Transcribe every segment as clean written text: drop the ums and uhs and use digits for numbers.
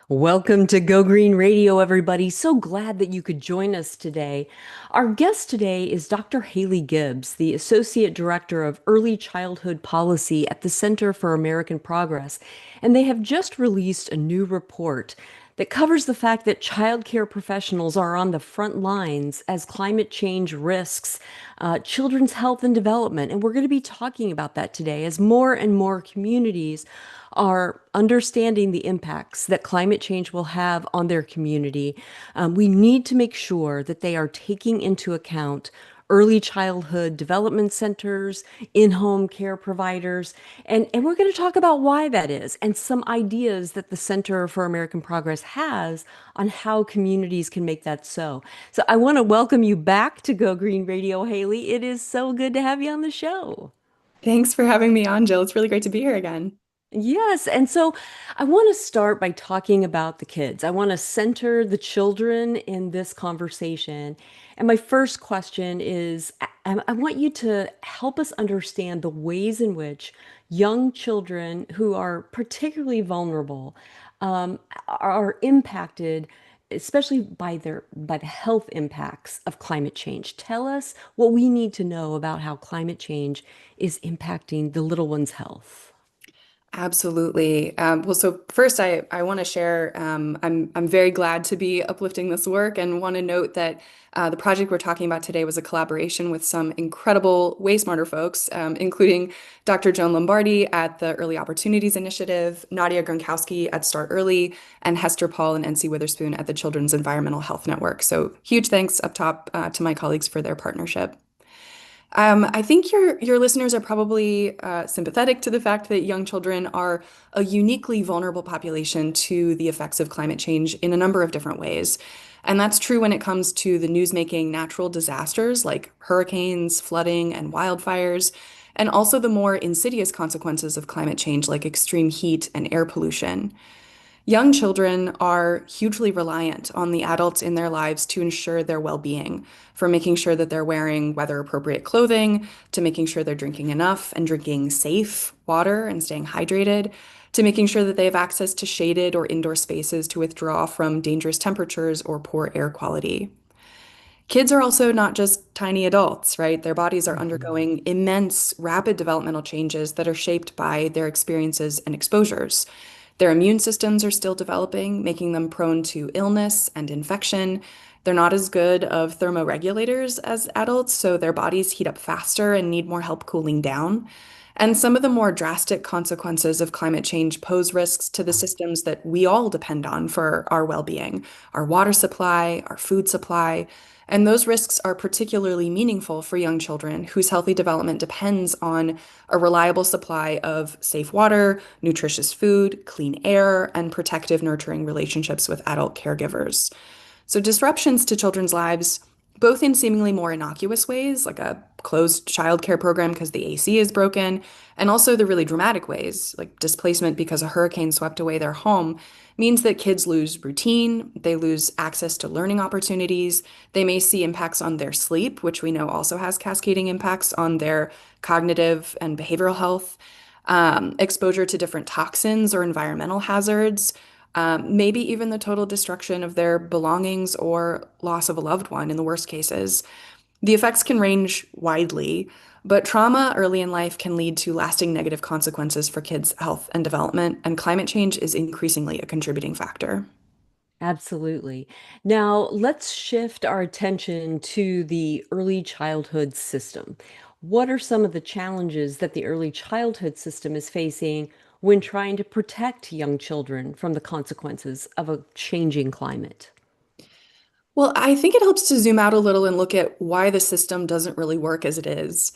Welcome to Go Green Radio, everybody. So glad that you could join us today. Our guest today is Dr. Hailey Gibbs, the Associate Director of Early Childhood Policy at the Center for American Progress. And they have just released a new report that covers the fact that childcare professionals are on the front lines as climate change risks children's health and development. And we're going to be talking about that today as more and more communities are understanding the impacts that climate change will have on their community. We need to make sure that they are taking into account early childhood development centers, in-home care providers, and we're going to talk about why that is and some ideas that the Center for American Progress has on how communities can make that so. So I want to welcome you back to Go Green Radio, Haley. It is so good to have you on the show. Thanks for having me on, Jill. It's really great to be here again. Yes. And so I want to start by talking about the kids. I want to center the children in this conversation. And my first question is I want you to help us understand the ways in which young children who are particularly vulnerable are impacted, especially by the health impacts of climate change. Tell us what we need to know about how climate change is impacting the little one's health. Absolutely. Well, so first, I want to share. I'm very glad to be uplifting this work, and want to note that the project we're talking about today was a collaboration with some incredible, way smarter folks, including Dr. Joan Lombardi at the Early Opportunities Initiative, Nadia Gronkowski at Start Early, and Hester Paul and NC Witherspoon at the Children's Environmental Health Network. So huge thanks up top to my colleagues for their partnership. I think your listeners are probably sympathetic to the fact that young children are a uniquely vulnerable population to the effects of climate change in a number of different ways. And that's true when it comes to the news-making natural disasters like hurricanes, flooding, and wildfires, and also the more insidious consequences of climate change like extreme heat and air pollution. Young children are hugely reliant on the adults in their lives to ensure their well-being, from making sure that they're wearing weather-appropriate clothing, to making sure they're drinking enough and drinking safe water and staying hydrated, to making sure that they have access to shaded or indoor spaces to withdraw from dangerous temperatures or poor air quality. Kids are also not just tiny adults, right? Their bodies are Mhm. undergoing immense, rapid developmental changes that are shaped by their experiences and exposures. Their immune systems are still developing, making them prone to illness and infection. They're not as good of thermoregulators as adults, so their bodies heat up faster and need more help cooling down. And some of the more drastic consequences of climate change pose risks to the systems that we all depend on for our well-being, our water supply, our food supply. And those risks are particularly meaningful for young children whose healthy development depends on a reliable supply of safe water, nutritious food, clean air, and protective, nurturing relationships with adult caregivers. So, disruptions to children's lives, both in seemingly more innocuous ways, like a closed childcare program because the AC is broken, and also the really dramatic ways, like displacement because a hurricane swept away their home, means that kids lose routine, they lose access to learning opportunities, they may see impacts on their sleep, which we know also has cascading impacts on their cognitive and behavioral health, exposure to different toxins or environmental hazards, maybe even the total destruction of their belongings or loss of a loved one in the worst cases. The effects can range widely, but trauma early in life can lead to lasting negative consequences for kids' health and development, and climate change is increasingly a contributing factor. Absolutely. Now, let's shift our attention to the early childhood system. What are some of the challenges that the early childhood system is facing when trying to protect young children from the consequences of a changing climate? Well, I think it helps to zoom out a little and look at why the system doesn't really work as it is.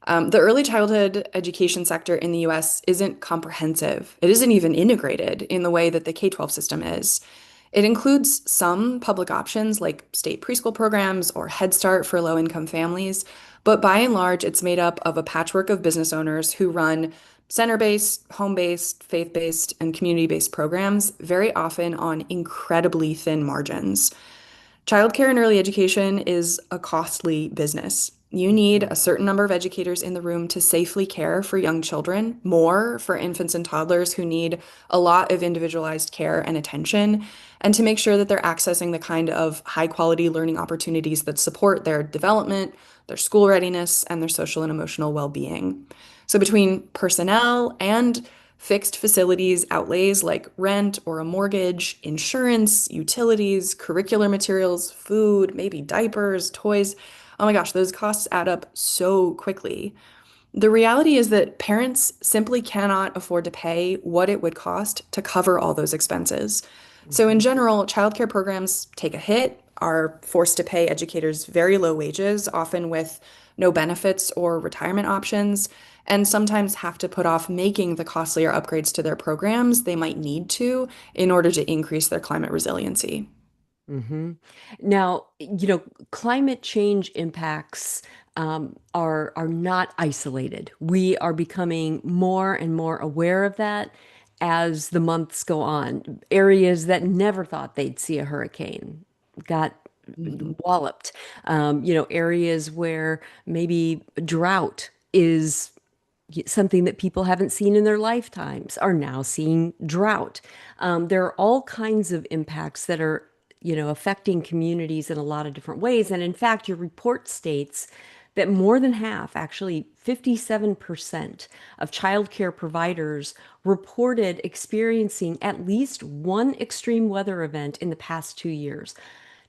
The early childhood education sector in the US isn't comprehensive. It isn't even integrated in the way that the K-12 system is. It includes some public options like state preschool programs or Head Start for low-income families, but by and large, it's made up of a patchwork of business owners who run center-based, home-based, faith-based, and community-based programs, very often on incredibly thin margins. Childcare and early education is a costly business. You need a certain number of educators in the room to safely care for young children, more for infants and toddlers who need a lot of individualized care and attention, and to make sure that they're accessing the kind of high quality learning opportunities that support their development, their school readiness, and their social and emotional well being. So, between personnel and fixed facilities outlays like rent or a mortgage, insurance, utilities, curricular materials, food, maybe diapers, toys. Oh my gosh, those costs add up so quickly. The reality is that parents simply cannot afford to pay what it would cost to cover all those expenses. So, in Mhm. general, childcare programs take a hit, are forced to pay educators very low wages, often with no benefits or retirement options, and sometimes have to put off making the costlier upgrades to their programs they might need to in order to increase their climate resiliency. Hmm. Now, climate change impacts are not isolated. We are becoming more and more aware of that as the months go on. Areas that never thought they'd see a hurricane got Mhm. walloped. Areas where maybe drought is something that people haven't seen in their lifetimes are now seeing drought. There are all kinds of impacts that are, affecting communities in a lot of different ways. And in fact, your report states that more than half, actually 57% of childcare providers reported experiencing at least one extreme weather event in the past 2 years.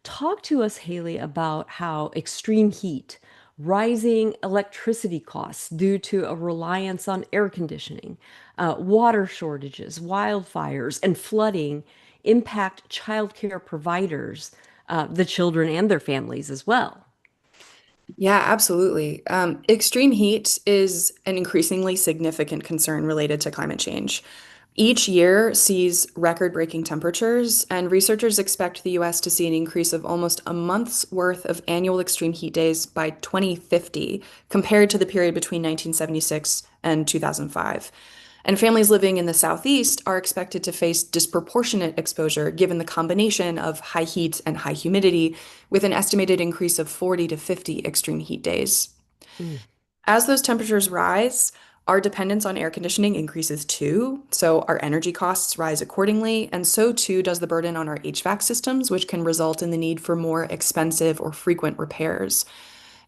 Talk to us, Haley, about how extreme heat, rising electricity costs due to a reliance on air conditioning, water shortages, wildfires, and flooding impact childcare providers, the children and their families as well. Yeah, absolutely. Extreme heat is an increasingly significant concern related to climate change. Each year sees record-breaking temperatures, and researchers expect the US to see an increase of almost a month's worth of annual extreme heat days by 2050, compared to the period between 1976 and 2005. And families living in the Southeast are expected to face disproportionate exposure given the combination of high heat and high humidity, with an estimated increase of 40 to 50 extreme heat days. Mm. As those temperatures rise, our dependence on air conditioning increases too, so our energy costs rise accordingly, and so too does the burden on our HVAC systems, which can result in the need for more expensive or frequent repairs.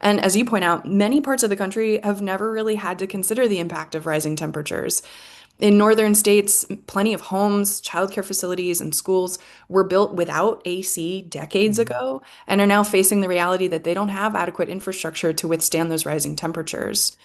And as you point out, many parts of the country have never really had to consider the impact of rising temperatures. In northern states, plenty of homes, childcare facilities, and schools were built without AC decades Mhm. ago and are now facing the reality that they don't have adequate infrastructure to withstand those rising temperatures.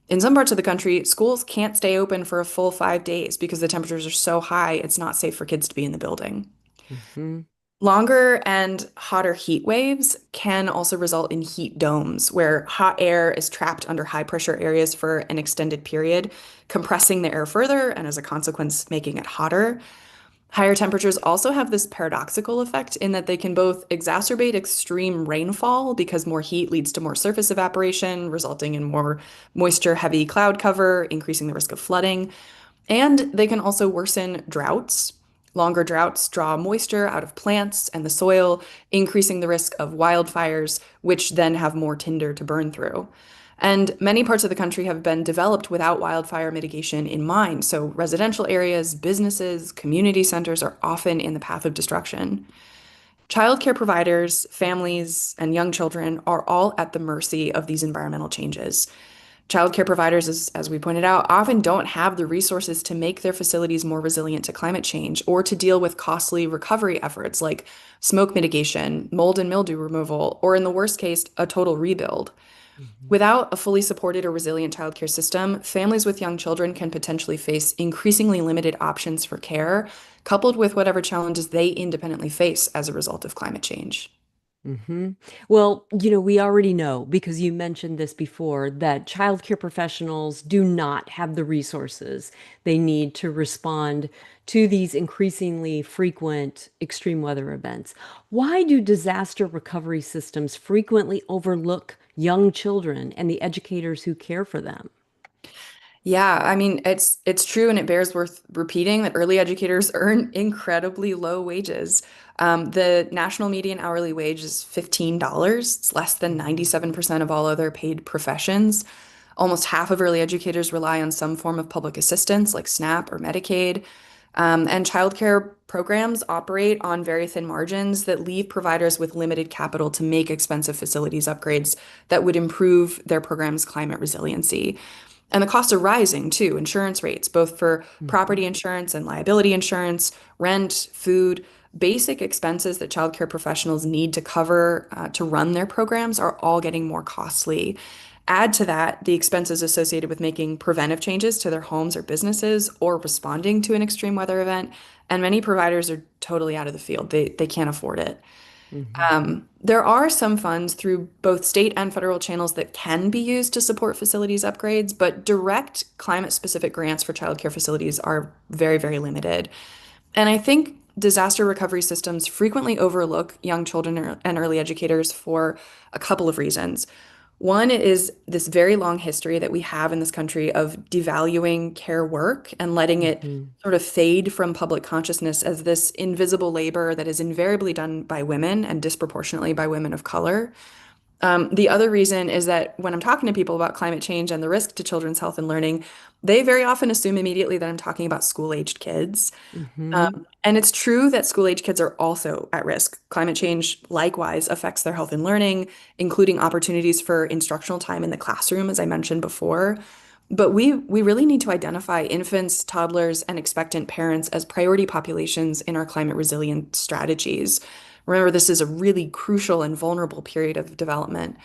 In some parts of the country, schools can't stay open for a full 5 days because the temperatures are so high, it's not safe for kids to be in the building. Mhm. Longer and hotter heat waves can also result in heat domes, where hot air is trapped under high pressure areas for an extended period, compressing the air further and as a consequence, making it hotter. Higher temperatures also have this paradoxical effect in that they can both exacerbate extreme rainfall because more heat leads to more surface evaporation, resulting in more moisture heavy cloud cover, increasing the risk of flooding. And they can also worsen droughts. Longer droughts draw moisture out of plants and the soil, increasing the risk of wildfires, which then have more tinder to burn through. And many parts of the country have been developed without wildfire mitigation in mind. So, residential areas, businesses, community centers are often in the path of destruction. Childcare providers, families, and young children are all at the mercy of these environmental changes. Childcare providers, as we pointed out, often don't have the resources to make their facilities more resilient to climate change or to deal with costly recovery efforts like smoke mitigation, mold and mildew removal, or in the worst case, a total rebuild. Mhm. Without a fully supported or resilient childcare system, families with young children can potentially face increasingly limited options for care, coupled with whatever challenges they independently face as a result of climate change. Hmm. Well, we already know because you mentioned this before that childcare professionals do not have the resources they need to respond to these increasingly frequent extreme weather events. Why do disaster recovery systems frequently overlook young children and the educators who care for them? Yeah, I mean, it's true and it bears worth repeating that early educators earn incredibly low wages. The national median hourly wage is $15. It's less than 97% of all other paid professions. Almost half of early educators rely on some form of public assistance like SNAP or Medicaid. And childcare programs operate on very thin margins that leave providers with limited capital to make expensive facilities upgrades that would improve their program's climate resiliency. And the costs are rising too, insurance rates, both for Mhm. property insurance and liability insurance, rent, food, basic expenses that childcare professionals need to cover to run their programs are all getting more costly. Add to that the expenses associated with making preventive changes to their homes or businesses or responding to an extreme weather event. And many providers are totally out of the field. They can't afford it. Mhm. There are some funds through both state and federal channels that can be used to support facilities upgrades, but direct climate-specific grants for childcare facilities are very, very limited. And I think disaster recovery systems frequently overlook young children and early educators for a couple of reasons. One is this very long history that we have in this country of devaluing care work and letting it Mhm. sort of fade from public consciousness as this invisible labor that is invariably done by women and disproportionately by women of color. The other reason is that when I'm talking to people about climate change and the risk to children's health and learning, they very often assume immediately that I'm talking about school-aged kids. Mhm. And it's true that school-age kids are also at risk. Climate change likewise affects their health and learning, including opportunities for instructional time in the classroom, as I mentioned before. But we really need to identify infants, toddlers, and expectant parents as priority populations in our climate resilient strategies. Remember, this is a really crucial and vulnerable period of development.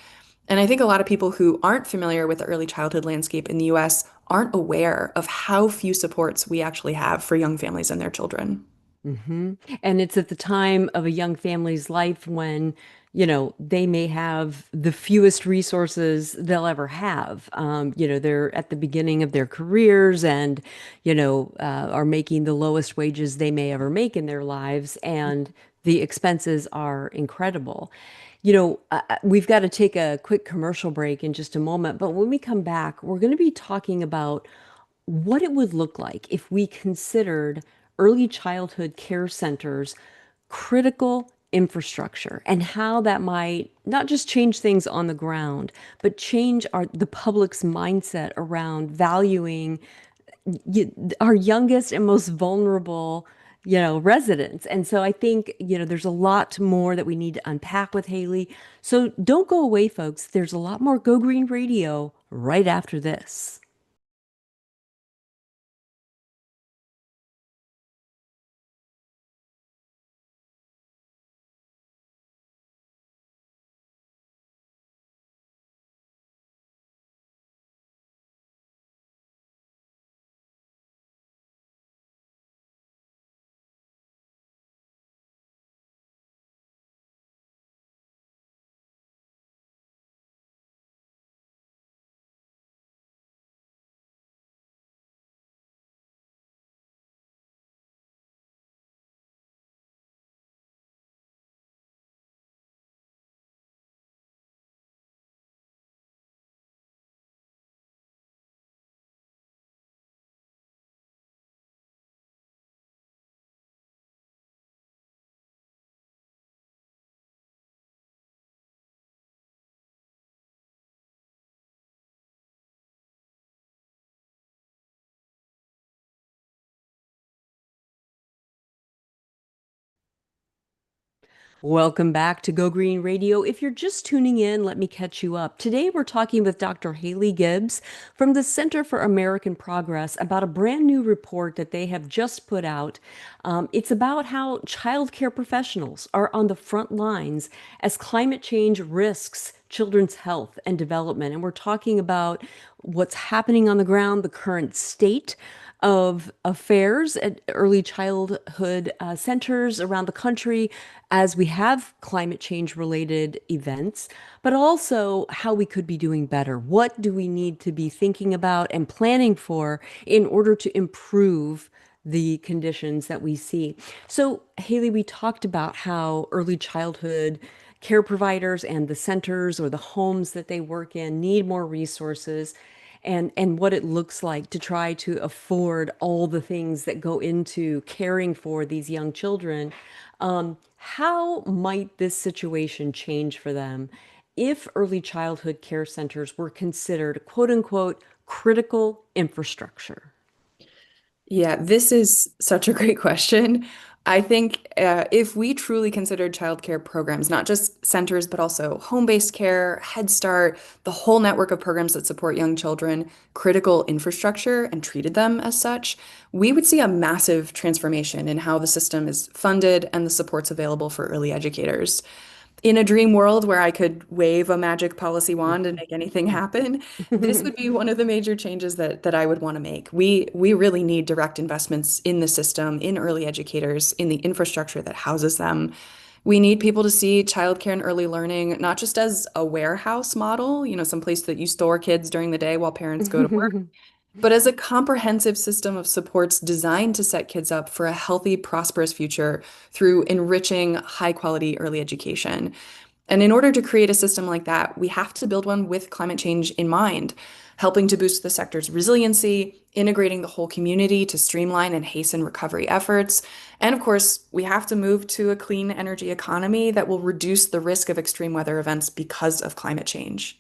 And I think a lot of people who aren't familiar with the early childhood landscape in the US aren't aware of how few supports we actually have for young families and their children. Hmm. And it's at the time of a young family's life when, they may have the fewest resources they'll ever have. They're at the beginning of their careers and, are making the lowest wages they may ever make in their lives. And the expenses are incredible. We've got to take a quick commercial break in just a moment. But when we come back, we're going to be talking about what it would look like if we considered early childhood care centers critical infrastructure and how that might not just change things on the ground, but change the public's mindset around valuing our youngest and most vulnerable, residents. And so I think, there's a lot more that we need to unpack with Haley. So don't go away, folks. There's a lot more Go Green Radio right after this. Welcome back to Go Green Radio. If you're just tuning in, let me catch you up. Today we're talking with Dr. Hailey Gibbs from the Center for American Progress about a brand new report that they have just put out. It's about how childcare professionals are on the front lines as climate change risks children's health and development. And we're talking about what's happening on the ground, the current state of affairs at early childhood centers around the country as we have climate change related events, but also how we could be doing better. What do we need to be thinking about and planning for in order to improve the conditions that we see? So, Haley, we talked about how early childhood care providers and the centers or the homes that they work in need more resources. and what it looks like to try to afford all the things that go into caring for these young children. How might this situation change for them if early childhood care centers were considered quote unquote critical infrastructure? Yeah, this is such a great question. I think if we truly considered childcare programs, not just centers, but also home-based care, Head Start, the whole network of programs that support young children, critical infrastructure, and treated them as such, we would see a massive transformation in how the system is funded and the supports available for early educators. In a dream world where I could wave a magic policy wand and make anything happen, this would be one of the major changes that I would want to make. We really need direct investments in the system, in early educators, in the infrastructure that houses them. We need people to see childcare and early learning not just as a warehouse model, some place that you store kids during the day while parents go to work, but as a comprehensive system of supports designed to set kids up for a healthy, prosperous future through enriching high quality early education. And in order to create a system like that, we have to build one with climate change in mind, helping to boost the sector's resiliency, integrating the whole community to streamline and hasten recovery efforts. And of course, we have to move to a clean energy economy that will reduce the risk of extreme weather events because of climate change.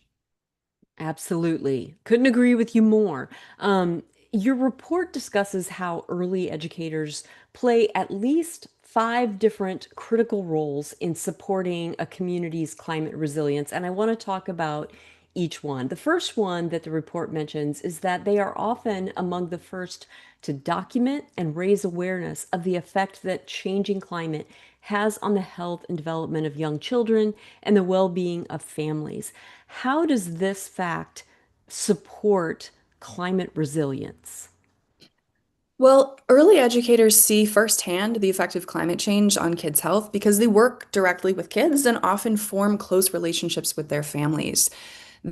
Absolutely. Couldn't agree with you more. Your report discusses how early educators play at least five different critical roles in supporting a community's climate resilience, and I want to talk about each one. The first one that the report mentions is that they are often among the first to document and raise awareness of the effect that changing climate has on the health and development of young children and the well-being of families. How does this fact support climate resilience? Well, early educators see firsthand the effect of climate change on kids' health because they work directly with kids and often form close relationships with their families.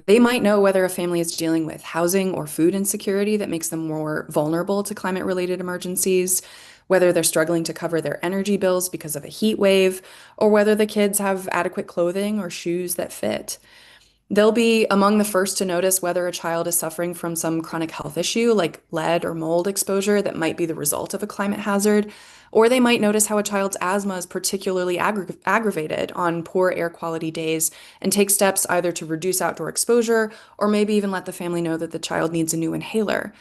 They might know whether a family is dealing with housing or food insecurity that makes them more vulnerable to climate-related emergencies, whether they're struggling to cover their energy bills because of a heat wave, or whether the kids have adequate clothing or shoes that fit. They'll be among the first to notice whether a child is suffering from some chronic health issue like lead or mold exposure that might be the result of a climate hazard, or they might notice how a child's asthma is particularly aggravated on poor air quality days and take steps either to reduce outdoor exposure or maybe even let the family know that the child needs a new inhaler.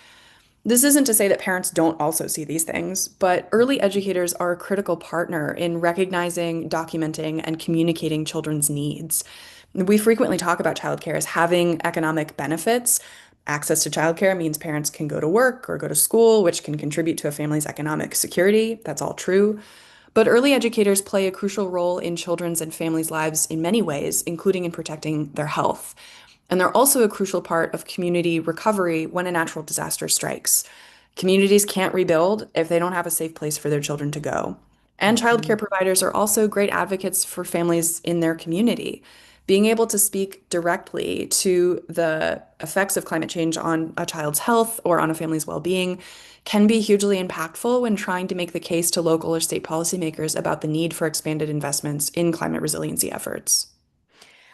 This isn't to say that parents don't also see these things, but early educators are a critical partner in recognizing, documenting, and communicating children's needs. We frequently talk about childcare as having economic benefits. Access to childcare means parents can go to work or go to school, which can contribute to a family's economic security. That's all true. But early educators play a crucial role in children's and families' lives in many ways, including in protecting their health. And they're also a crucial part of community recovery when a natural disaster strikes. Communities can't rebuild if they don't have a safe place for their children to go. And childcare providers are also great advocates for families in their community. Being able to speak directly to the effects of climate change on a child's health or on a family's well-being can be hugely impactful when trying to make the case to local or state policymakers about the need for expanded investments in climate resiliency efforts.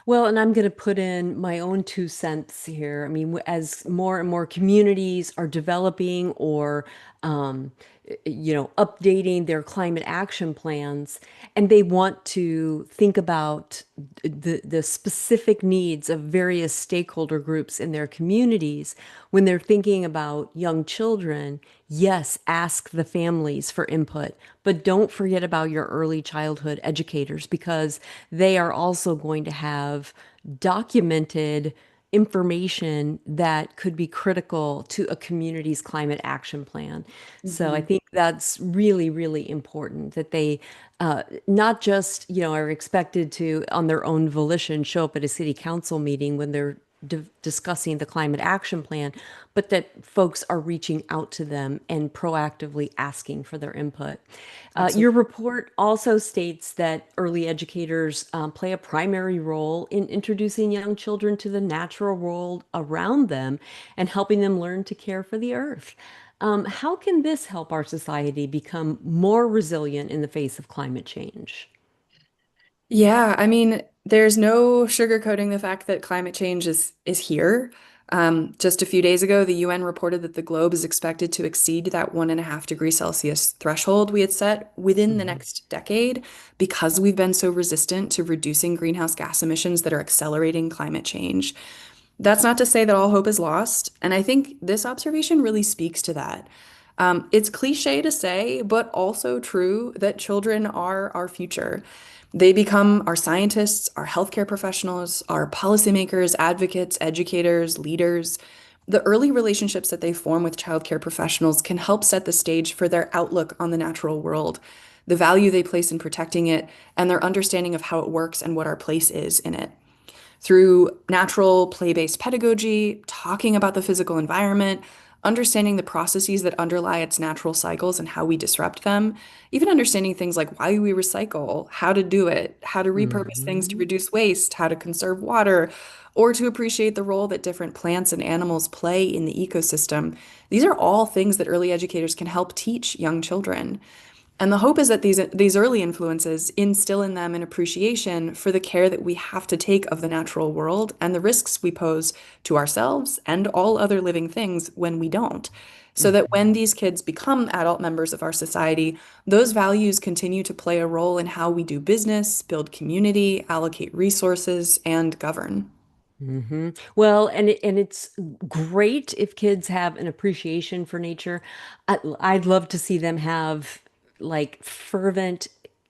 Well, and I'm going to put in my own 2 cents here. I mean, as more and more communities are developing or, um, updating their climate action plans, and they want to think about the specific needs of various stakeholder groups in their communities, when they're thinking about young children, yes, ask the families for input, but don't forget about your early childhood educators because they are also going to have documented information that could be critical to a community's climate action plan. So I Mhm. think that's really, really important that they not just, are expected to, on their own volition, show up at a city council meeting when they're discussing the climate action plan, but that folks are reaching out to them and proactively asking for their input. Your Absolutely. report also states that early educators play a primary role in introducing young children to the natural world around them and helping them learn to care for the earth. How can this help our society become more resilient in the face of climate change? Yeah, I mean, there's no sugarcoating the fact that climate change is here. Just a few days ago, the UN reported that the globe is expected to exceed that 1.5 degree Celsius threshold we had set within the Mhm. next decade because we've been so resistant to reducing greenhouse gas emissions that are accelerating climate change. That's not to say that all hope is lost, and I think this observation really speaks to that. It's cliche to say, but also true that children are our future. They become our scientists, our healthcare professionals, our policymakers, advocates, educators, leaders. The early relationships that they form with childcare professionals can help set the stage for their outlook on the natural world, the value they place in protecting it, and their understanding of how it works and what our place is in it. Through natural play-based pedagogy, talking about the physical environment, understanding the processes that underlie its natural cycles and how we disrupt them, even understanding things like why we recycle, how to do it, how to repurpose things to Mhm. reduce waste, how to conserve water, or to appreciate the role that different plants and animals play in the ecosystem. These are all things that early educators can help teach young children. And the hope is that these early influences instill in them an appreciation for the care that we have to take of the natural world and the risks we pose to ourselves and all other living things when we don't. So that when these kids become adult members of our society, those values continue to play a role in how we do business, build community, allocate resources, and govern. Well, and it's great if kids have an appreciation for nature. I'd love to see them have like fervent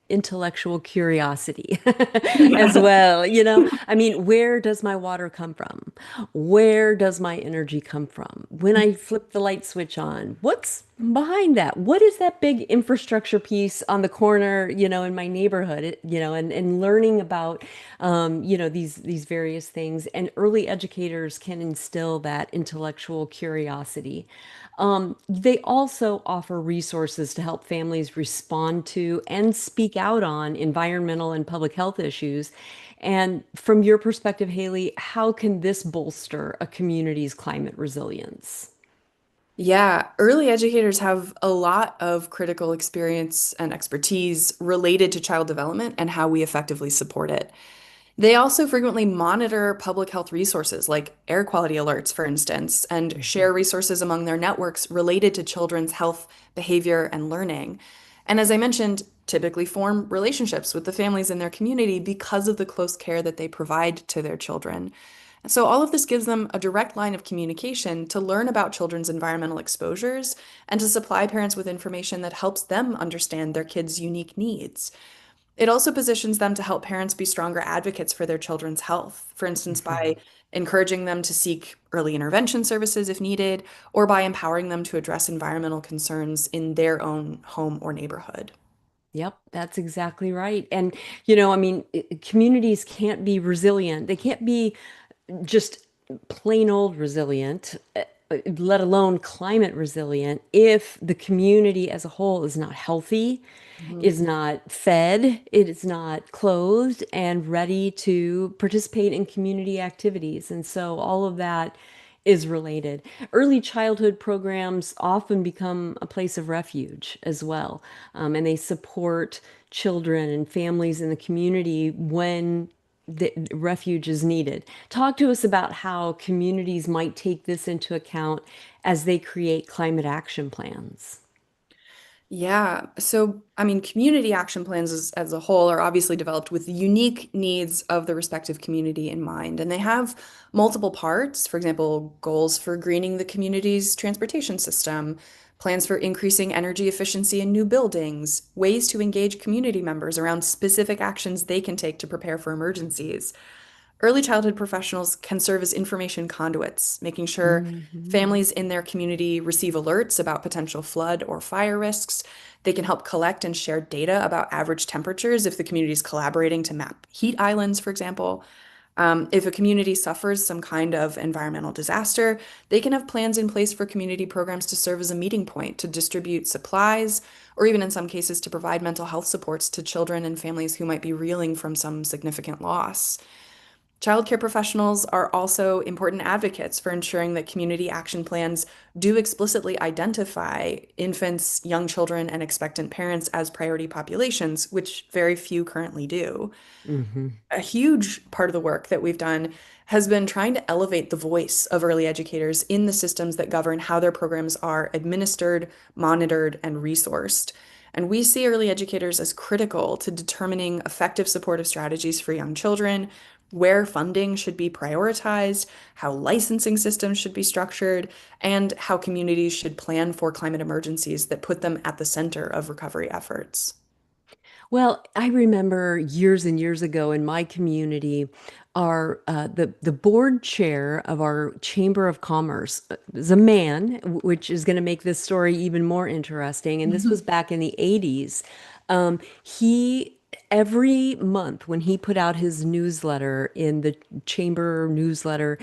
intellectual curiosity as Yeah. well. I mean, where does my water come from? Where does my energy come from? When I flip the light switch on, what's behind that? What is that big infrastructure piece on the corner, in my neighborhood, and learning about, these various things. And early educators can instill that intellectual curiosity. They also offer resources to help families respond to and speak out on environmental and public health issues. And from your perspective, Haley, how can this bolster a community's climate resilience? Yeah, early educators have a lot of critical experience and expertise related to child development and how we effectively support it. They also frequently monitor public health resources like air quality alerts, for instance, and Mhm. share resources among their networks related to children's health, behavior, and learning. And as I mentioned, typically form relationships with the families in their community because of the close care that they provide to their children. So, all of this gives them a direct line of communication to learn about children's environmental exposures and to supply parents with information that helps them understand their kids' unique needs. It also positions them to help parents be stronger advocates for their children's health, for instance, by encouraging them to seek early intervention services if needed, or by empowering them to address environmental concerns in their own home or neighborhood. Yep, that's exactly right. And, I mean, communities can't be resilient. They can't be just plain old resilient, let alone climate resilient, if the community as a whole is not healthy, Mhm. is not fed, it is not clothed and ready to participate in community activities. And so all of that is related. Early childhood programs often become a place of refuge as well, and they support children and families in the community when the refuge is needed. Talk to us about how communities might take this into account as they create climate action plans. Yeah. So, I mean, community action plans as a whole are obviously developed with the unique needs of the respective community in mind. And they have multiple parts, for example, goals for greening the community's transportation system, plans for increasing energy efficiency in new buildings, ways to engage community members around specific actions they can take to prepare for emergencies. Early childhood professionals can serve as information conduits, making sure Mhm. families in their community receive alerts about potential flood or fire risks. They can help collect and share data about average temperatures if the community is collaborating to map heat islands, for example. If a community suffers some kind of environmental disaster, they can have plans in place for community programs to serve as a meeting point to distribute supplies, or even in some cases to provide mental health supports to children and families who might be reeling from some significant loss. Childcare professionals are also important advocates for ensuring that community action plans do explicitly identify infants, young children, and expectant parents as priority populations, which very few currently do. Hmm. A huge part of the work that we've done has been trying to elevate the voice of early educators in the systems that govern how their programs are administered, monitored, and resourced. And we see early educators as critical to determining effective supportive strategies for young children, where funding should be prioritized, how licensing systems should be structured, and how communities should plan for climate emergencies that put them at the center of recovery efforts. Well, I remember years and years ago in my community, our the board chair of our Chamber of Commerce is a man, which is going to make this story even more interesting. And this was back in the 80s. He every month when he put out his newsletter in the chamber newsletter,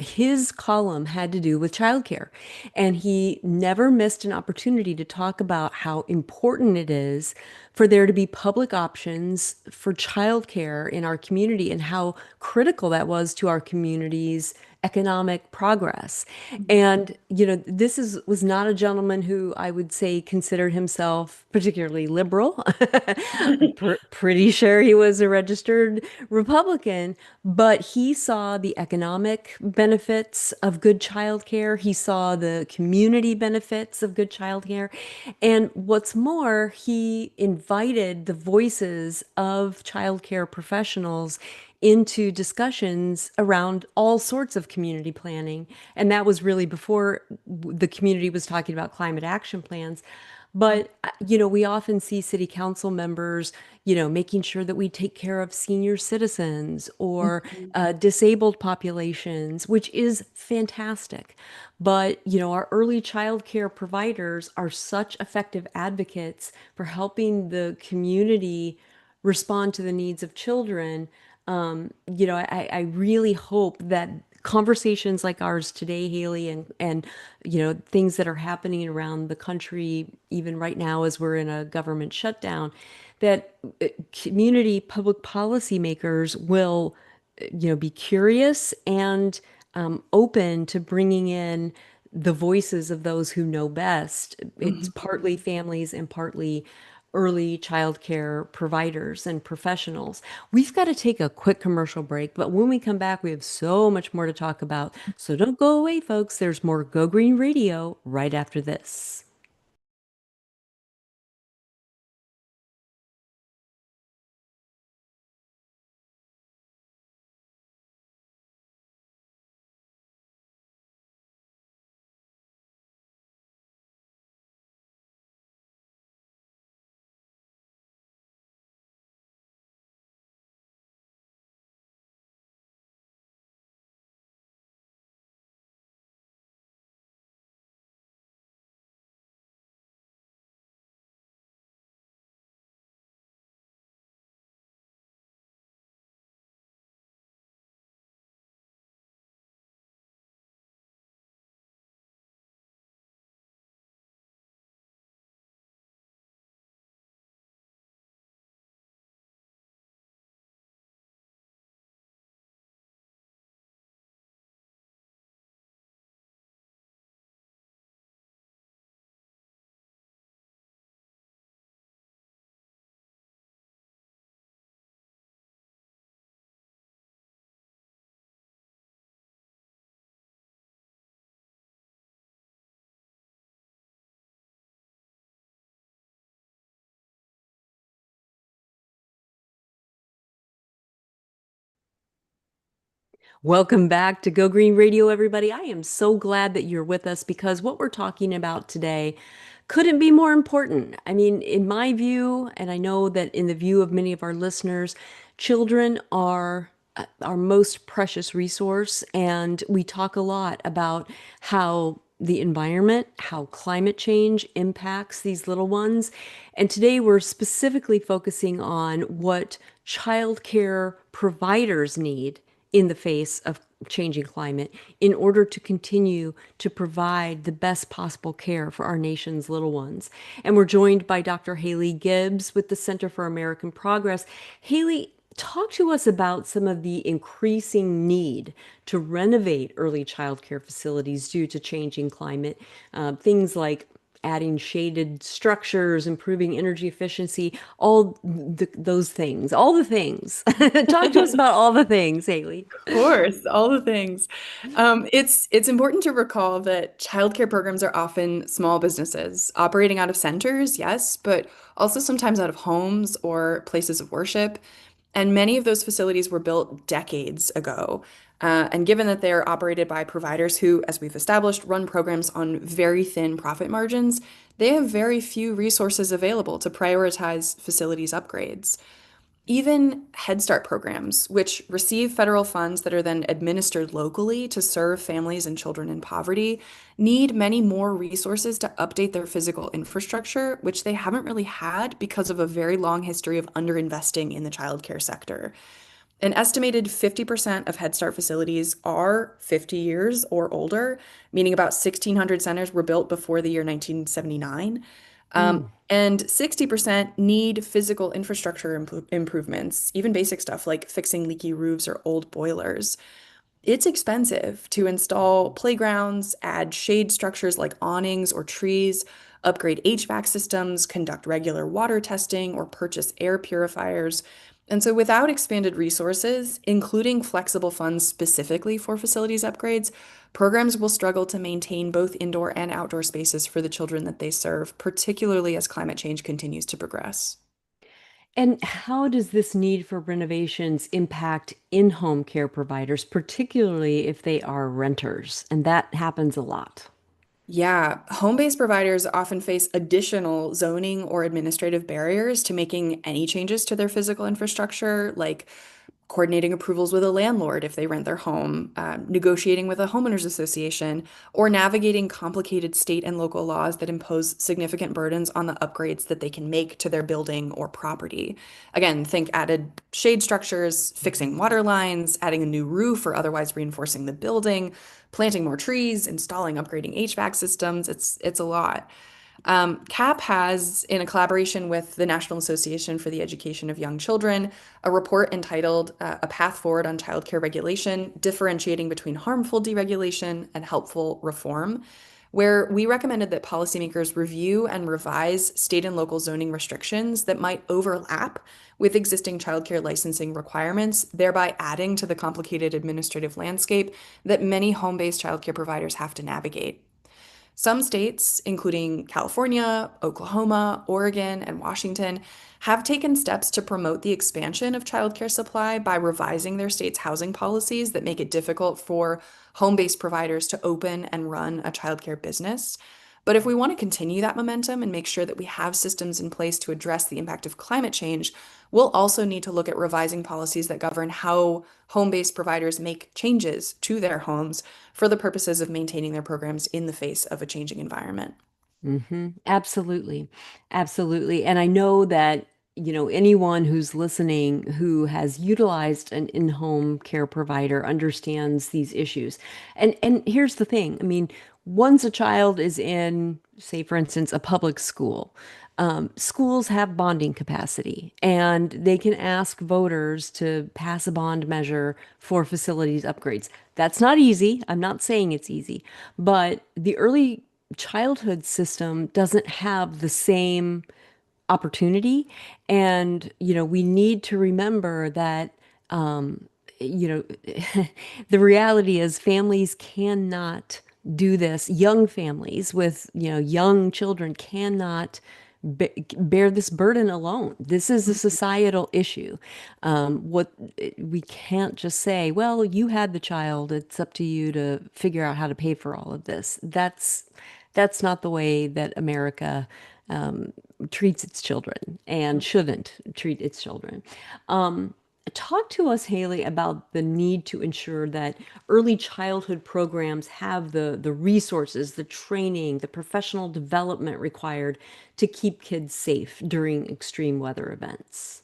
his column had to do with childcare. And he never missed an opportunity to talk about how important it is for there to be public options for childcare in our community and how critical that was to our community's economic progress. And this is was not a gentleman who I would say considered himself particularly liberal. I'm pretty sure he was a registered Republican, but he saw the economic benefits of good childcare. He saw the community benefits of good childcare. And what's more, he invited the voices of childcare professionals into discussions around all sorts of community planning. And that was really before the community was talking about climate action plans. But, we often see city council members, making sure that we take care of senior citizens or disabled populations, which is fantastic. But, our early child care providers are such effective advocates for helping the community respond to the needs of children. I really hope that conversations like ours today, Haley, and things that are happening around the country, even right now as we're in a government shutdown, that community public policymakers will, be curious and open to bringing in the voices of those who know best. It's Mhm. partly families and partly early child care providers and professionals. We've got to take a quick commercial break, but when we come back, we have so much more to talk about. So don't go away, folks. There's more Go Green Radio right after this. Welcome back to Go Green Radio, everybody. I am so glad that you're with us because what we're talking about today couldn't be more important. I mean, in my view, and I know that in the view of many of our listeners, children are our most precious resource. And we talk a lot about how the environment, how climate change impacts these little ones. And today we're specifically focusing on what childcare providers need in the face of changing climate in order to continue to provide the best possible care for our nation's little ones. And we're joined by Dr. Hailey Gibbs with the Center for American Progress. Hailey, Talk to us about some of the increasing need to renovate early child care facilities due to changing climate. Things like adding shaded structures, improving energy efficiency, those things, all the things. Talk to us about all the things, Haley. Course, all the things. It's important to recall that childcare programs are often small businesses operating out of centers, yes, but also sometimes out of homes or places of worship. And many of those facilities were built decades ago. And given that they're operated by providers who, as we've established, run programs on very thin profit margins, they have very few resources available to prioritize facilities upgrades. Even Head Start programs, which receive federal funds that are then administered locally to serve families and children in poverty, need many more resources to update their physical infrastructure, which they haven't really had because of a very long history of underinvesting in the childcare sector. An estimated 50% of Head Start facilities are 50 years or older, meaning about 1,600 centers were built before the year 1979. And 60% need physical infrastructure improvements, even basic stuff like fixing leaky roofs or old boilers. It's expensive to install playgrounds, add shade structures like awnings or trees, upgrade HVAC systems, conduct regular water testing, or purchase air purifiers. And so, without expanded resources, including flexible funds specifically for facilities upgrades, programs will struggle to maintain both indoor and outdoor spaces for the children that they serve, particularly as climate change continues to progress. And how does this need for renovations impact in-home care providers, particularly if they are renters? And that happens a lot. Yeah, home-based providers often face additional zoning or administrative barriers to making any changes to their physical infrastructure, like coordinating approvals with a landlord if they rent their home, negotiating with a homeowners association, or navigating complicated state and local laws that impose significant burdens on the upgrades that they can make to their building or property. Again, think added shade structures, fixing water lines, adding a new roof or otherwise reinforcing the building, planting more trees, installing upgrading HVAC systems. It's a lot. CAP has, in a collaboration with the National Association for the Education of Young Children, a report entitled A Path Forward on Childcare Regulation, differentiating between harmful deregulation and helpful reform, where we recommended that policymakers review and revise state and local zoning restrictions that might overlap with existing childcare licensing requirements, thereby adding to the complicated administrative landscape that many home-based childcare providers have to navigate. Some states, including California, Oklahoma, Oregon, and Washington, have taken steps to promote the expansion of childcare supply by revising their state's housing policies that make it difficult for home-based providers to open and run a childcare business. But if we want to continue that momentum and make sure that we have systems in place to address the impact of climate change, we'll also need to look at revising policies that govern how home-based providers make changes to their homes for the purposes of maintaining their programs in the face of a changing environment. Absolutely. Absolutely. And I know that, anyone who's listening who has utilized an in-home care provider understands these issues. And here's the thing. I mean, once a child is in, say, for instance, a public school, schools have bonding capacity and they can ask voters to pass a bond measure for facilities upgrades. That's not easy. I'm not saying it's easy, but the early childhood system doesn't have the same opportunity. And, we need to remember that, you know, the reality is families cannot do this. Young families with, young children cannot bear this burden alone. This is a societal issue. What we can't just say, well, you had the child, it's up to you to figure out how to pay for all of this. That's not the way that America treats its children and shouldn't treat its children. Talk to us, Haley, about the need to ensure that early childhood programs have the resources, the training, the professional development required to keep kids safe during extreme weather events.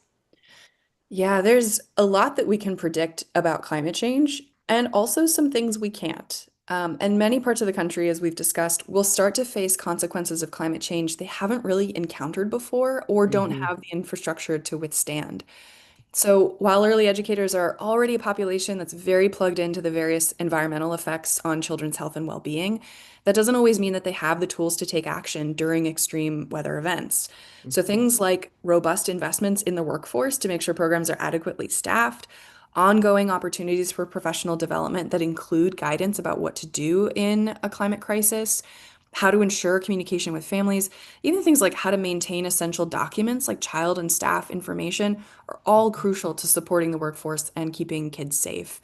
Yeah, there's a lot that we can predict about climate change and also some things we can't. And many parts of the country, as we've discussed, will start to face consequences of climate change they haven't really encountered before or don't Hmm. have the infrastructure to withstand. So, while early educators are already a population that's very plugged into the various environmental effects on children's health and well-being, that doesn't always mean that they have the tools to take action during extreme weather events. So, Mhm. things like robust investments in the workforce to make sure programs are adequately staffed, ongoing opportunities for professional development that include guidance about what to do in a climate crisis, how to ensure communication with families, even things like how to maintain essential documents like child and staff information are all crucial to supporting the workforce and keeping kids safe.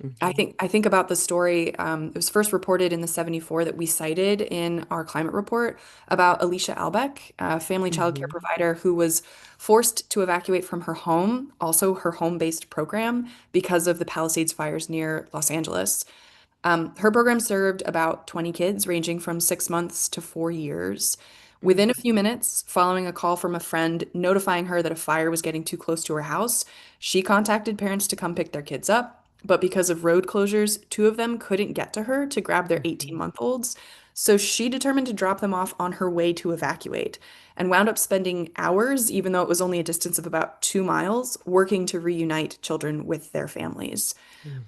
Mhm. I think about the story. It was first reported in the 74 that we cited in our climate report about Alicia Albeck, a family childcare Mhm. provider who was forced to evacuate from her home, also her home-based program, because of the Palisades fires near Los Angeles. Her program served about 20 kids, ranging from 6 months to 4 years. Within a Mhm. few minutes, following a call from a friend notifying her that a fire was getting too close to her house, she contacted parents to come pick their kids up. But because of road closures, two of them couldn't get to her to grab their Mhm. 18-month-olds. So she determined to drop them off on her way to evacuate and wound up spending hours, even though it was only a distance of about 2 miles, working to reunite children with their families.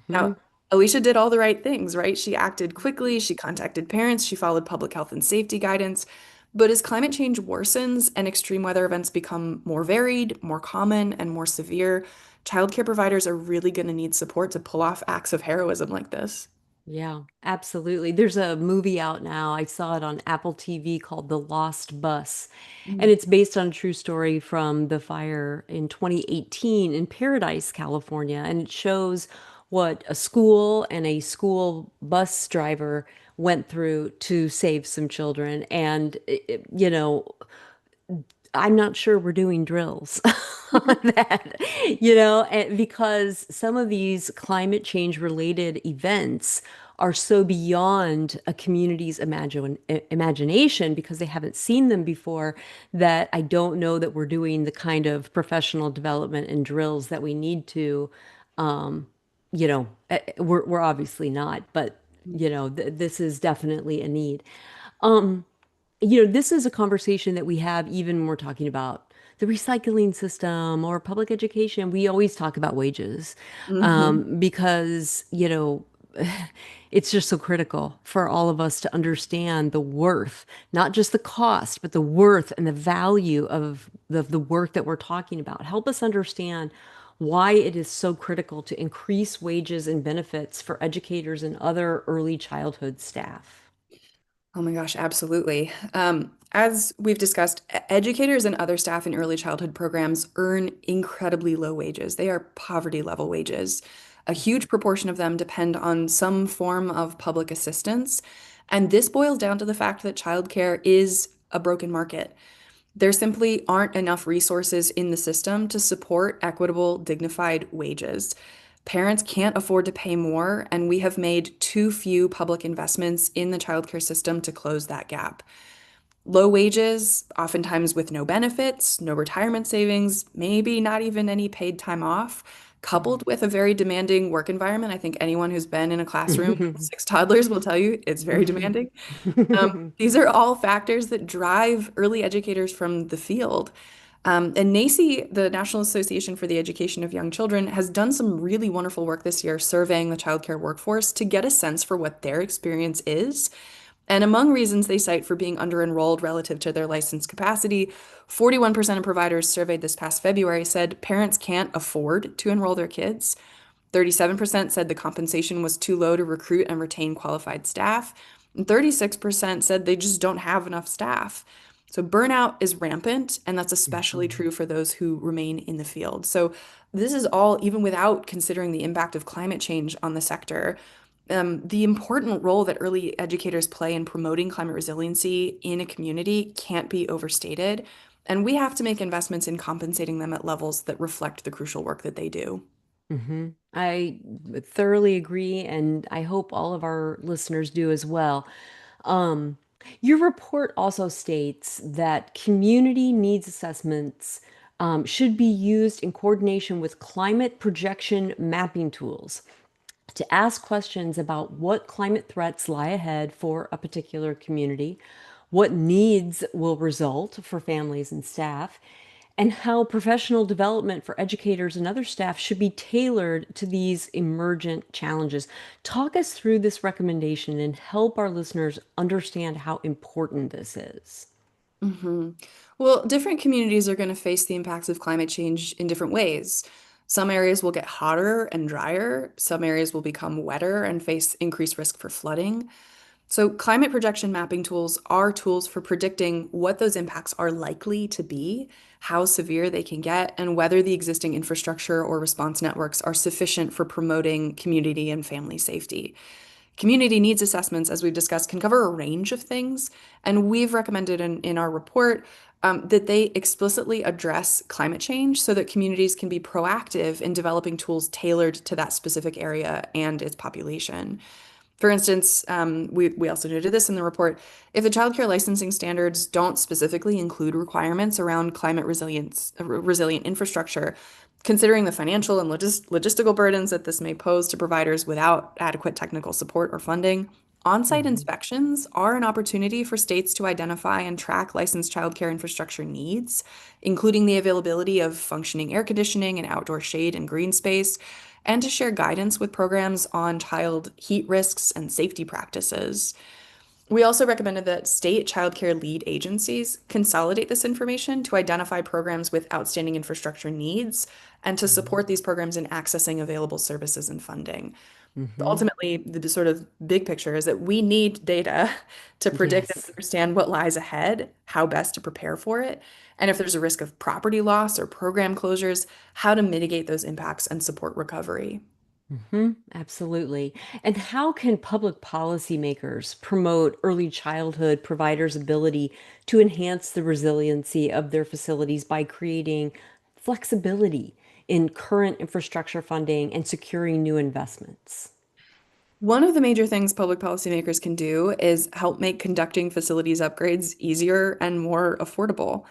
Now, Mhm. Alicia did all the right things, right? She acted quickly, she contacted parents, she followed public health and safety guidance. But as climate change worsens and extreme weather events become more varied, more common, and more severe, childcare providers are really going to need support to pull off acts of heroism like this. Yeah, absolutely. There's a movie out now. I saw it on Apple TV called The Lost Bus. And Mm. it's based on a true story from the fire in 2018 in Paradise, California. And it shows what a school and a school bus driver went through to save some children. And, I'm not sure we're doing drills on that, and because some of these climate change related events are so beyond a community's imagination because they haven't seen them before that I don't know that we're doing the kind of professional development and drills that we need to. We're obviously not, but this is definitely a need. This is a conversation that we have even when we're talking about the recycling system or public education. We always talk about wages Hmm. because, it's just so critical for all of us to understand the worth, not just the cost, but the worth and the value of the work that we're talking about. Help us understand why it is so critical to increase wages and benefits for educators and other early childhood staff. Oh my gosh, absolutely. As we've discussed, educators and other staff in early childhood programs earn incredibly low wages. They are poverty level wages. A huge proportion of them depend on some form of public assistance. And this boils down to the fact that childcare is a broken market. There simply aren't enough resources in the system to support equitable, dignified wages. Parents can't afford to pay more, and we have made too few public investments in the childcare system to close that gap. Low wages, oftentimes with no benefits, no retirement savings, maybe not even any paid time off, coupled with a very demanding work environment. I think anyone who's been in a classroom with 6 toddlers will tell you it's very demanding. These are all factors that drive early educators from the field. And NACI, the National Association for the Education of Young Children, has done some really wonderful work this year surveying the childcare workforce to get a sense for what their experience is. And among reasons they cite for being under-enrolled relative to their licensed capacity, 41% of providers surveyed this past February said parents can't afford to enroll their kids. 37% said the compensation was too low to recruit and retain qualified staff. And 36% said they just don't have enough staff. So burnout is rampant, and that's especially Mhm. true for those who remain in the field. So this is all even without considering the impact of climate change on the sector. The important role that early educators play in promoting climate resiliency in a community can't be overstated. And we have to make investments in compensating them at levels that reflect the crucial work that they do. I thoroughly agree, and I hope all of our listeners do as well. Um, your report also states that community needs assessments should be used in coordination with climate projection mapping tools to ask questions about what climate threats lie ahead for a particular community, what needs will result for families and staff, and how professional development for educators and other staff should be tailored to these emergent challenges. Talk us through this recommendation and help our listeners understand how important this is. hmm Well, different communities are going to face the impacts of climate change in different ways. Some areas will get hotter and drier, some areas will become wetter and face increased risk for flooding. So, climate projection mapping tools are tools for predicting what those impacts are likely to be, how severe they can get, and whether the existing infrastructure or response networks are sufficient for promoting community and family safety. Community needs assessments, as we've discussed, can cover a range of things. And we've recommended in our report that they explicitly address climate change so that communities can be proactive in developing tools tailored to that specific area and its population. For instance, we also noted this in the report. If the childcare licensing standards don't specifically include requirements around climate resilience, resilient infrastructure, considering the financial and logistical burdens that this may pose to providers without adequate technical support or funding, on-site Mhm. inspections are an opportunity for states to identify and track licensed childcare infrastructure needs, including the availability of functioning air conditioning and outdoor shade and green space, and to share guidance with programs on child heat risks and safety practices. We also recommended that state childcare lead agencies consolidate this information to identify programs with outstanding infrastructure needs and to support these programs in accessing available services and funding. Mhm. Ultimately, the sort of big picture is that we need data to predict and Yes. understand what lies ahead, how best to prepare for it, and if there's a risk of property loss or program closures, how to mitigate those impacts and support recovery. Absolutely. And how can public policymakers promote early childhood providers' ability to enhance the resiliency of their facilities by creating flexibility in current infrastructure funding and securing new investments? One of the major things public policymakers can do is help make conducting facilities upgrades easier and more affordable.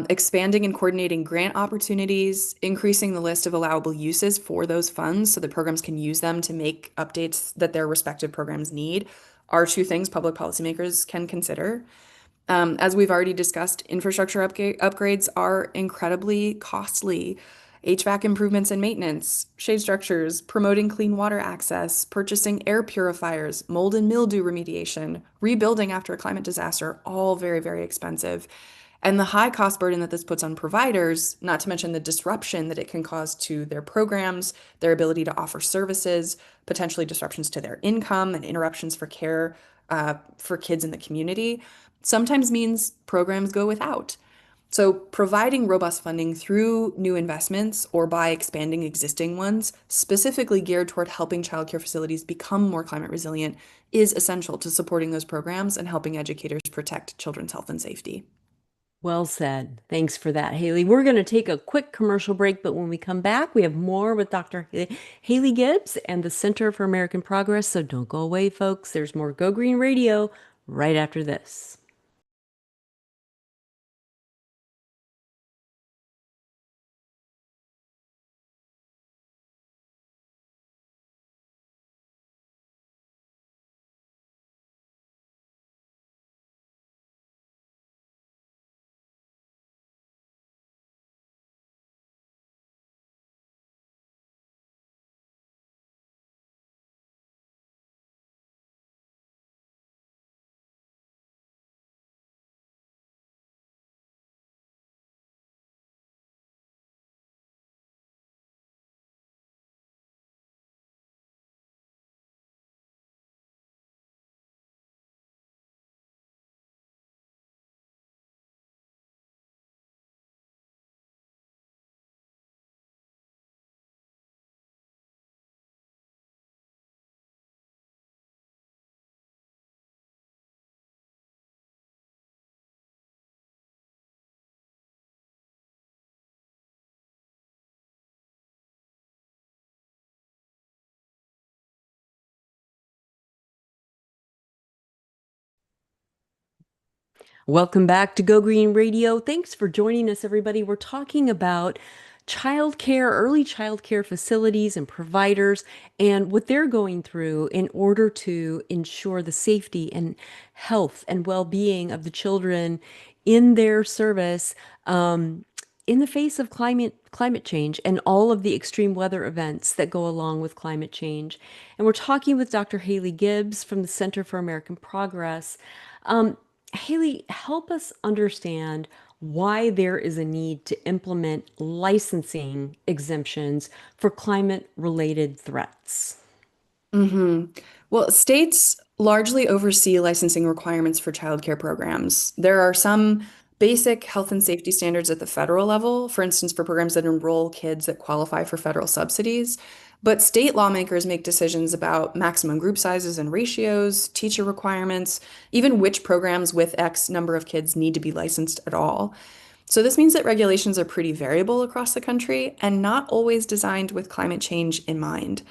Expanding and coordinating grant opportunities, increasing the list of allowable uses for those funds so that programs can use them to make updates that their respective programs need are two things public policymakers can consider. As we've already discussed, infrastructure upgrades are incredibly costly. HVAC improvements and maintenance, shade structures, promoting clean water access, purchasing air purifiers, mold and mildew remediation, rebuilding after a climate disaster, all very, very expensive. And the high cost burden that this puts on providers, not to mention the disruption that it can cause to their programs, their ability to offer services, potentially disruptions to their income and interruptions for care for kids in the community, sometimes means programs go without. So, providing robust funding through new investments or by expanding existing ones, specifically geared toward helping childcare facilities become more climate resilient, is essential to supporting those programs and helping educators protect children's health and safety. Well said. Thanks for that, Haley. We're going to take a quick commercial break, but when we come back, we have more with Dr. Hailey Gibbs and the Center for American Progress. So don't go away, folks. There's more Go Green Radio right after this. Welcome back to Go Green Radio. Thanks for joining us, everybody. We're talking about childcare, early childcare facilities and providers, and what they're going through in order to ensure the safety and health and well-being of the children in their service. in the face of climate change and all of the extreme weather events that go along with climate change. And we're talking with Dr. Hailey Gibbs from the Center for American Progress. Um, Hailey, help us understand why there is a need to implement licensing exemptions for climate-related threats. hmm Well, states largely oversee licensing requirements for childcare programs. There are some basic health and safety standards at the federal level, for instance, for programs that enroll kids that qualify for federal subsidies. But state lawmakers make decisions about maximum group sizes and ratios, teacher requirements, even which programs with X number of kids need to be licensed at all. So this means that regulations are pretty variable across the country and not always designed with climate change in mind.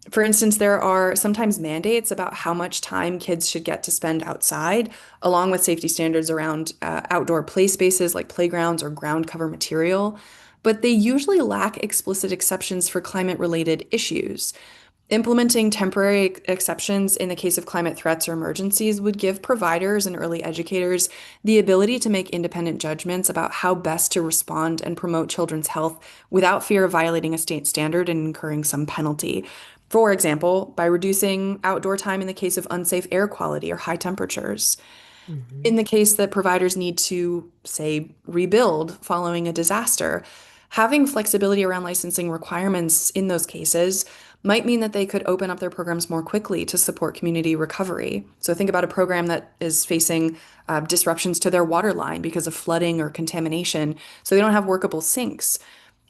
For instance, there are sometimes mandates about how much time kids should get to spend outside, along with safety standards around outdoor play spaces like playgrounds or ground cover material, but they usually lack explicit exceptions for climate-related issues. Implementing temporary exceptions in the case of climate threats or emergencies would give providers and early educators the ability to make independent judgments about how best to respond and promote children's health without fear of violating a state standard and incurring some penalty. For example, by reducing outdoor time in the case of unsafe air quality or high temperatures. Mhm. In the case that providers need to, say, rebuild following a disaster, having flexibility around licensing requirements in those cases might mean that they could open up their programs more quickly to support community recovery. So think about a program that is facing disruptions to their water line because of flooding or contamination, so they don't have workable sinks.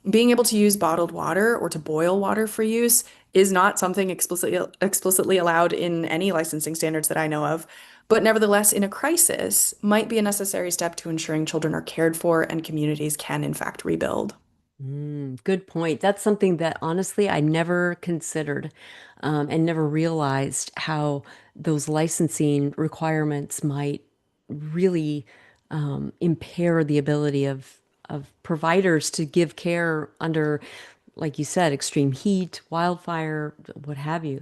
Being able to use bottled water or to boil water for use is not something explicitly allowed in any licensing standards that I know of, but nevertheless, in a crisis, might be a necessary step to ensuring children are cared for and communities can, in fact, rebuild. Good point. That's something that honestly I never considered, and never realized how those licensing requirements might really impair the ability of providers to give care under, like you said, extreme heat, wildfire, what have you.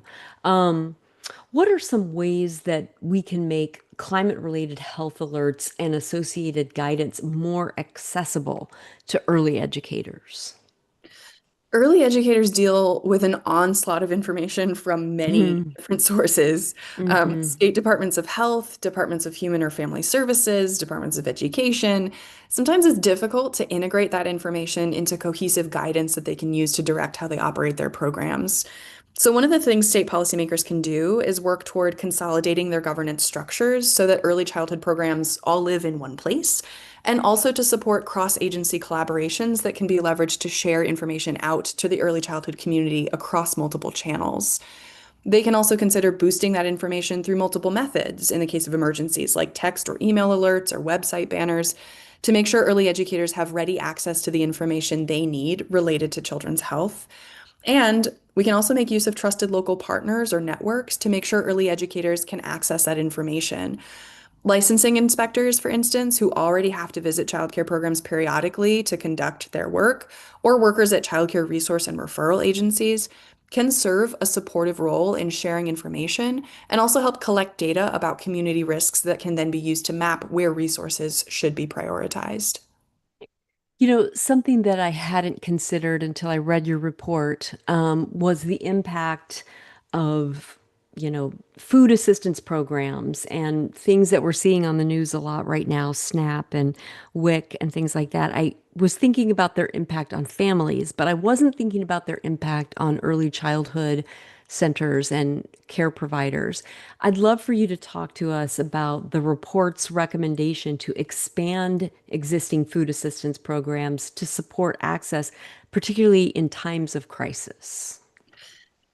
What are some ways that we can make climate-related health alerts and associated guidance more accessible to early educators? Early educators deal with an onslaught of information from many Hmm. different sources. Hmm. State departments of health, departments of human or family services, departments of education. Sometimes it's difficult to integrate that information into cohesive guidance that they can use to direct how they operate their programs. So, one of the things state policymakers can do is work toward consolidating their governance structures so that early childhood programs all live in one place, and also to support cross-agency collaborations that can be leveraged to share information out to the early childhood community across multiple channels. They can also consider boosting that information through multiple methods in the case of emergencies, like text or email alerts or website banners, to make sure early educators have ready access to the information they need related to children's health. And we can also make use of trusted local partners or networks to make sure early educators can access that information. Licensing inspectors, for instance, who already have to visit childcare programs periodically to conduct their work, or workers at childcare resource and referral agencies, can serve a supportive role in sharing information and also help collect data about community risks that can then be used to map where resources should be prioritized. Something that I hadn't considered until I read your report, was the impact of, food assistance programs and things that we're seeing on the news a lot right now, SNAP and WIC and things like that. I was thinking about their impact on families, but I wasn't thinking about their impact on early childhood centers and care providers. I'd love for you to talk to us about the report's recommendation to expand existing food assistance programs to support access, particularly in times of crisis.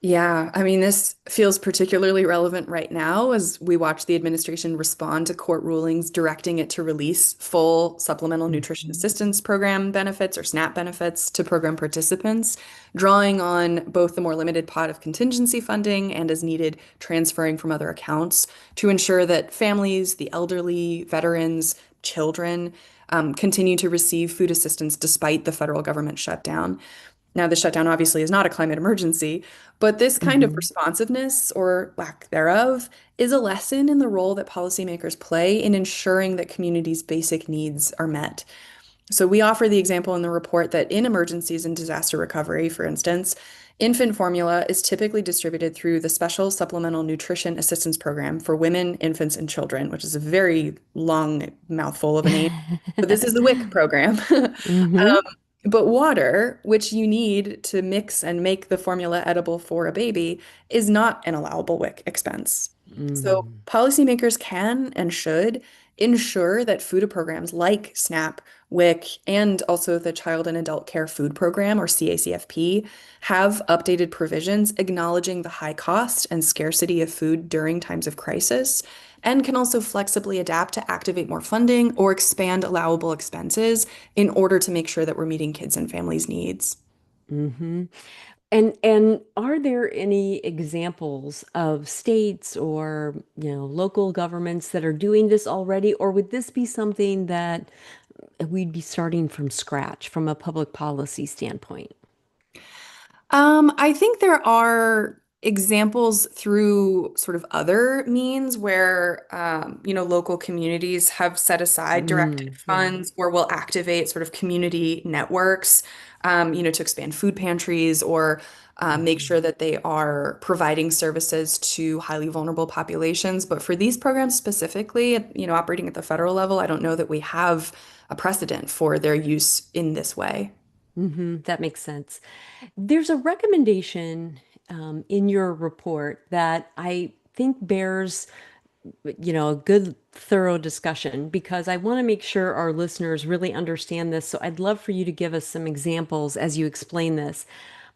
Yeah, I mean, this feels particularly relevant right now as we watch the administration respond to court rulings directing it to release full supplemental nutrition Mhm. assistance program benefits or SNAP benefits to program participants, drawing on both the more limited pot of contingency funding and as needed transferring from other accounts to ensure that families, the elderly, veterans, children continue to receive food assistance despite the federal government shutdown. Now, the shutdown obviously is not a climate emergency, but this kind of Mhm. responsiveness or lack thereof is a lesson in the role that policymakers play in ensuring that communities' basic needs are met. So we offer the example in the report that in emergencies and disaster recovery, for instance, infant formula is typically distributed through the Special Supplemental Nutrition Assistance Program for women, infants, and children, which is a very long mouthful of a name. But this is the WIC program. Mm-hmm. But water, which you need to mix and make the formula edible for a baby, is not an allowable WIC expense. So Mm-hmm. policymakers can and should ensure that food programs like SNAP, WIC, and also the Child and Adult Care Food Program, or CACFP, have updated provisions acknowledging the high cost and scarcity of food during times of crisis, and can also flexibly adapt to activate more funding or expand allowable expenses in order to make sure that we're meeting kids and families' needs. Mm-hmm. And are there any examples of states or, local governments that are doing this already, or would this be something that we'd be starting from scratch from a public policy standpoint? I think there are examples through sort of other means where, local communities have set aside directed Yeah. funds or will activate sort of community networks, to expand food pantries or make Mhm. sure that they are providing services to highly vulnerable populations. But for these programs specifically, operating at the federal level, I don't know that we have a precedent for their use in this way. That makes sense. There's a recommendation in your report that I think bears, a good, thorough discussion because I want to make sure our listeners really understand this. So I'd love for you to give us some examples as you explain this.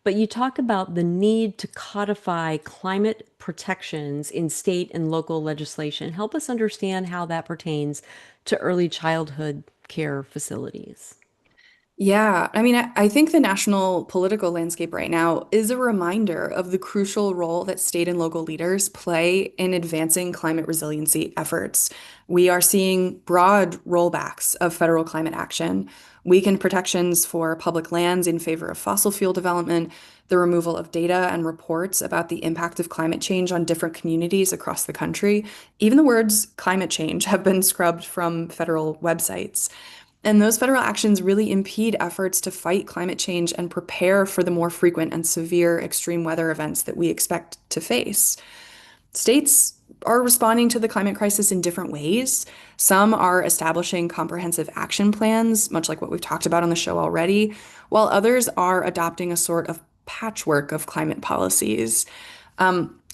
But you talk about the need to codify climate protections in state and local legislation. Help us understand how that pertains to early childhood care facilities. Yeah, I mean, I think the national political landscape right now is a reminder of the crucial role that state and local leaders play in advancing climate resiliency efforts. We are seeing broad rollbacks of federal climate action, weakened protections for public lands in favor of fossil fuel development, the removal of data and reports about the impact of climate change on different communities across the country. Even the words climate change have been scrubbed from federal websites. And those federal actions really impede efforts to fight climate change and prepare for the more frequent and severe extreme weather events that we expect to face. States are responding to the climate crisis in different ways. Some are establishing comprehensive action plans, much like what we've talked about on the show already, while others are adopting a sort of patchwork of climate policies.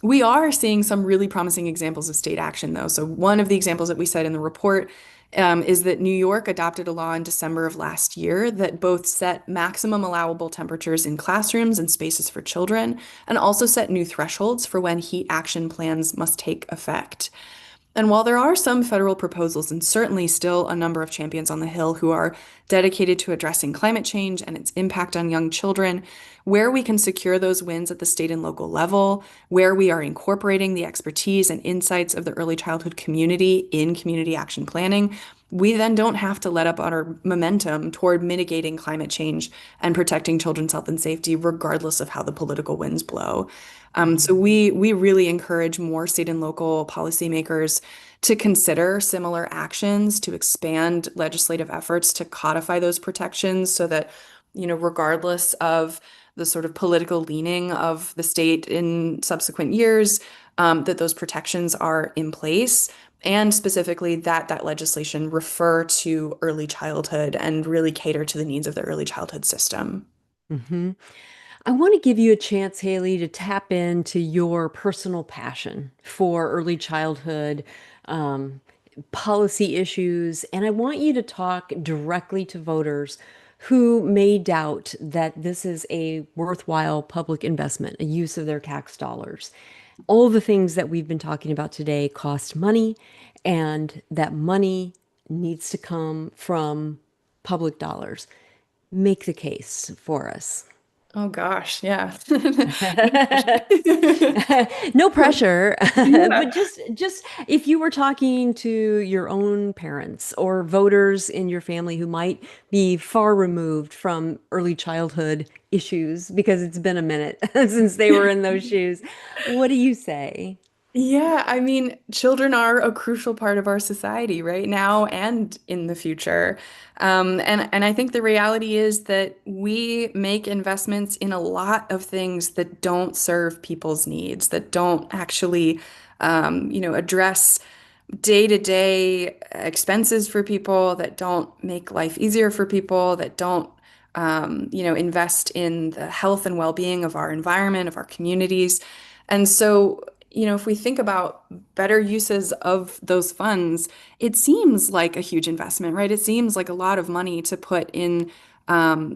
We are seeing some really promising examples of state action, though. So, one of the examples that we said in the report is that New York adopted a law in December of last year that both set maximum allowable temperatures in classrooms and spaces for children, and also set new thresholds for when heat action plans must take effect. And while there are some federal proposals and certainly still a number of champions on the Hill who are dedicated to addressing climate change and its impact on young children, where we can secure those wins at the state and local level, where we are incorporating the expertise and insights of the early childhood community in community action planning, we then don't have to let up on our momentum toward mitigating climate change and protecting children's health and safety, regardless of how the political winds blow. So Mhm. we really encourage more state and local policymakers to consider similar actions to expand legislative efforts to codify those protections so that, regardless of the sort of political leaning of the state in subsequent years, that those protections are in place. And specifically, that legislation refer to early childhood and really cater to the needs of the early childhood system. Mhm. I want to give you a chance, Haley, to tap into your personal passion for early childhood um, policy issues. And I want you to talk directly to voters who may doubt that this is a worthwhile public investment, a use of their tax dollars. All the things that we've been talking about today cost money, and that money needs to come from public dollars. Make the case for us. Oh gosh, yeah. No No pressure. pressure, Yeah. but just if you were talking to your own parents or voters in your family who might be far removed from early childhood issues because it's been a minute since they were in those shoes, what do you say? Yeah, I mean, children are a crucial part of our society right now and in the future. And I think the reality is that we make investments in a lot of things that don't serve people's needs, that don't actually, address day-to-day expenses for people, that don't make life easier for people, that don't, invest in the health and well-being of our environment, of our communities. And so, if we think about better uses of those funds, it seems like a huge investment, right? It seems like a lot of money to put in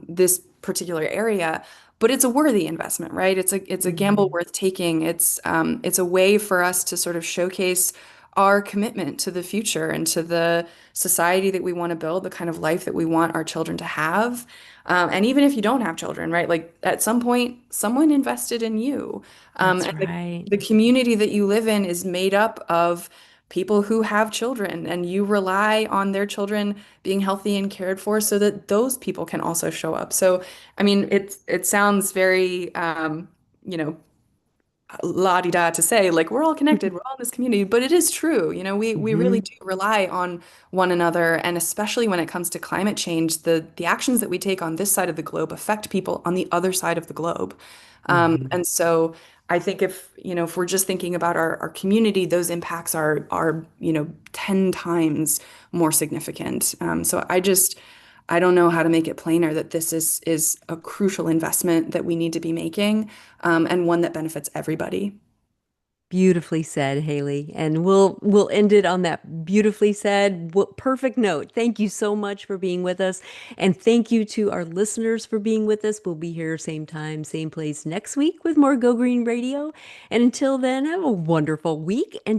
this particular area, but it's a worthy investment, right? It's a gamble Mhm. worth taking. It's a way for us to sort of showcase our commitment to the future and to the society that we want to build, the kind of life that we want our children to have. And even if you don't have children, right? Like at some point, someone invested in you. That's And right. the community that you live in is made up of people who have children, and you rely on their children being healthy and cared for so that those people can also show up. So, I mean, it sounds very, you know, la-di-da to say like we're all connected, we're all in this community, but it is true. We really Hmm. do rely on one another, and especially when it comes to climate change, the actions that we take on this side of the globe affect people on the other side of the globe. Hmm. And so I think if we're just thinking about our community, those impacts are 10 times more significant. So I don't know how to make it plainer that this is a crucial investment that we need to be making, and one that benefits everybody. Beautifully said, Haley. And we'll end it on that beautifully said, perfect note. Thank you so much for being with us, and thank you to our listeners for being with us. We'll be here same time, same place next week with more Go Green Radio. And until then, have a wonderful week and do